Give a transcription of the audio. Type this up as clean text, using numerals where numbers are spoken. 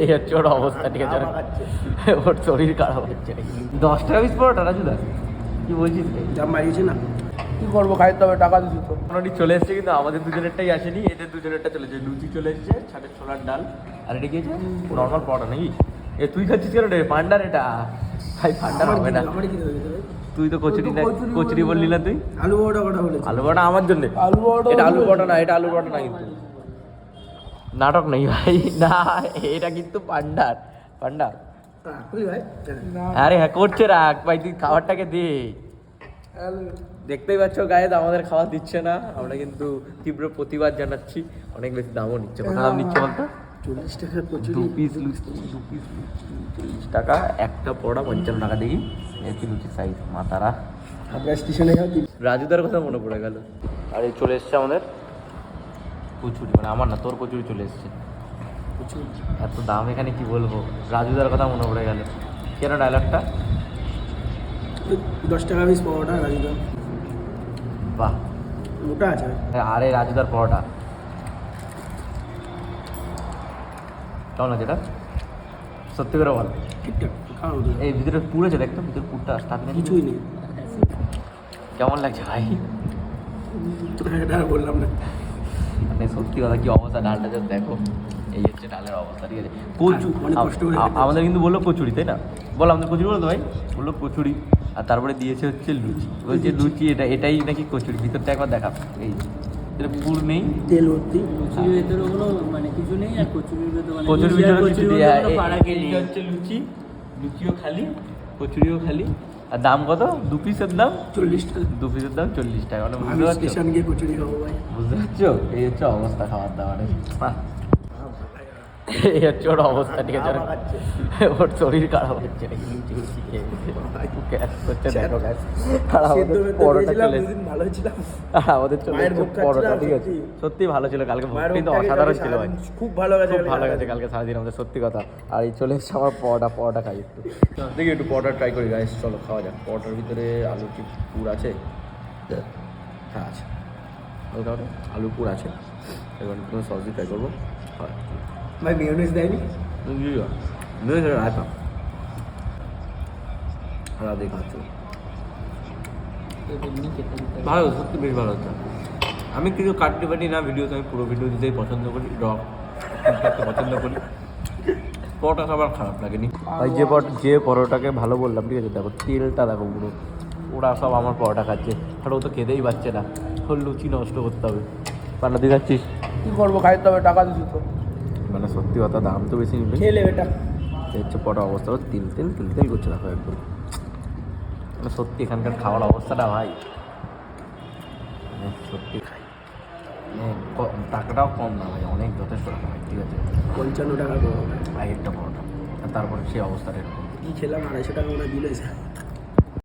এই হচ্ছে ওর অবস্থা, ঠিক আছে? ওর শরীর খারাপ হচ্ছে। 10 টাকা পিস পরোটা রাজুদা, কি বলছিস? দাম বাড়িয়েছে না, কি করবো, খাইতে হবে, টাকা দিচ্ছি তো। মোটামুটি চলে এসছে, কিন্তু আমাদের দুজনেরটাই আসেনি, এদের দুজনেরটা চলে এসেছে। লুচি চলে এসছে, ছাটের ছোলার ডাল, আর এটা কি আছে? নর্মাল পরোটা নাকি? এ তুই খাচ্ছিস কেন রে? পান্ডার এটা ভাই, পান্ডার হবে না। তুই তো কচুরি না, কচুরি বললি না তুই? আলু বড়া কটা বলেছি? আলু পরোটা আমার জন্য। আলু বড়া, এটা আলু পরোটা না, এটা আলু পরোটা না, কিন্তু নাটক নেই ভাই, না এটা কিন্তু পান্ডার, পান্ডার। ভাই আরে হ্যাঁ করছে, রাখ ভাই, তুই খাবারটাকে দে। দেখতেই পাচ্ছ গায়ে আমাদের খাবার দিচ্ছে না, আমরা কিন্তু তীব্র প্রতিবাদ জানাচ্ছি। অনেক বেশি দামও নিচ্ছে। কত দাম নিচ্ছে বলতো? 40 টাকা কচুরি। 2 পিস লুচি, 2 পিস 40 টাকা, একটা পড়া 55 টাকা। দেখি এর কি লুচি সাইজ, মাতারা। আমরা স্টেশনে যাও, রাজুদার কথা মনে পড়ে গেল। আর এই চলে এসছে আমাদের কচুরি, মানে আমার না, তোর কচুরি চলে এসছে। এত দাম এখানে, কি বলবো। রাজুদার কথা মনে পড়ে গেল। কেন ডায়লগটা? 10 টাকা পিস পরোটা রাজুদা। বাহ, মোটা আছে। আরে রাজুদার পরোটা কেমন আছে এটা? সত্যি করে বল। ঠিকঠাক খাওয়া তো। এই ভিতরে পুর আছে, দেখতো ভিতরে পুরটা স্টাফিং কিছুই নেই। কেমন লাগছে ভাই? এটা আর বললাম না। মানে সত্যি কথা, কি অবস্থা ডালটা জাস্ট দেখো। এই হচ্ছে ডালের অবস্থা, ঠিক আছে? অনেক কষ্ট করে আমাদের কিন্তু বললো কচুরি, তাই না? বল আমাদের কচুরি বলতো ভাই, বললো কচুরি। আর তারপরে দিয়েছে হচ্ছে লুচি, বলছে লুচি এটাই নাকি কচুরি। ভিতরটা একবার দেখা, এই এটা পুর নেই, তেল ভর্তি। কচুরির ভেতরে কোনো মানে কিছু নেই, আর কচুরির ভেতরে মানে কচুরির লুচি আর ভিতরে কিছু কচুরির দেয়া। মধ্যে কোনো ফারাকই নেই। এটা হচ্ছে লুচি, লুচিও খালি, কচুরিও খালি। আর দাম কত? 2 পিসের দাম 40 টাকা। 2 পিসের দাম 40 টাকা। মানে আমি বুঝতে পারছো? স্টেশন গিয়ে কচুরি খাবো ভাই। বুঝতে পারছো? এই হচ্ছে অবস্থা খাবার দাবারের। এই হচ্ছে ওর অবস্থা, ঠিক আছে? ওর শরীর খারাপ হচ্ছে নাকি লুচি লুচি খেয়ে গ্যাস করছে, দেখো গ্যাস। আর আমাদের পরোটা চলে এসেছে। ভালো ছিল। আর আমাদের চলে এসেছে পরোটা, ঠিক আছে? সত্যি ভালো ছিল কালকে, ভোগ কিন্তু অসাধারণ ছিল ভাই, খুব ভালো গেছে, খুব ভালো গেছে কালকে সারাদিন আমাদের, সত্যি কথা। আর এই চলে এসেছে আমার পরোটা খাই একটু। দেখি একটু পরোটা ট্রাই করি গাইস, চলো খাওয়া যাক। পরোটার ভিতরে আলু কি পুর আছে? হ্যাঁ আছে, হালকা হালকা আলু পুর আছে। এবার কোনো সবজি ট্রাই করবো। হয় ভাই মেয়োনেজ দেয়নি? রায়তা রাধে খাচ্ছ, ভালো, সত্যি বেশ ভালো হচ্ছে। আমি কিছু কাটতে পারি না ভিডিওতে, আমি পুরো ভিডিও দিতেই পছন্দ করি, পছন্দ করি। পরোটা খাবার খারাপ লাগেনি ভাই। যে পরোটাকে ভালো বললাম, ঠিক আছে? দেখো তেলটা দেখো পুরো, ওরা সব আমার পরোটা খাচ্ছে, আর ও তো খেতেই পারছে না। ওর লুচি নষ্ট করতে হবে। পান্না দিয়ে খাচ্ছিস? কি করবো, খাইতে হবে, টাকা দিচ্ছি তো। মানে সত্যি কথা, দাম তো বেশি নিবে। খেলে এটা হচ্ছে পরোটা অবস্থা, তিল তেল করছে দেখো একদম। মানে সত্যি এখানকার খাওয়ার অবস্থাটা ভাই, মানে সত্যি খাই টাকাটাও কম না ভাই, অনেক যথেষ্ট টাকা ভাই, ঠিক আছে? 55 টাকা করবো ভাই একটা পরোটা, আর তারপরে সেই অবস্থাটা এরকম। কি খেলাম, 250 টাকা মনে দিল।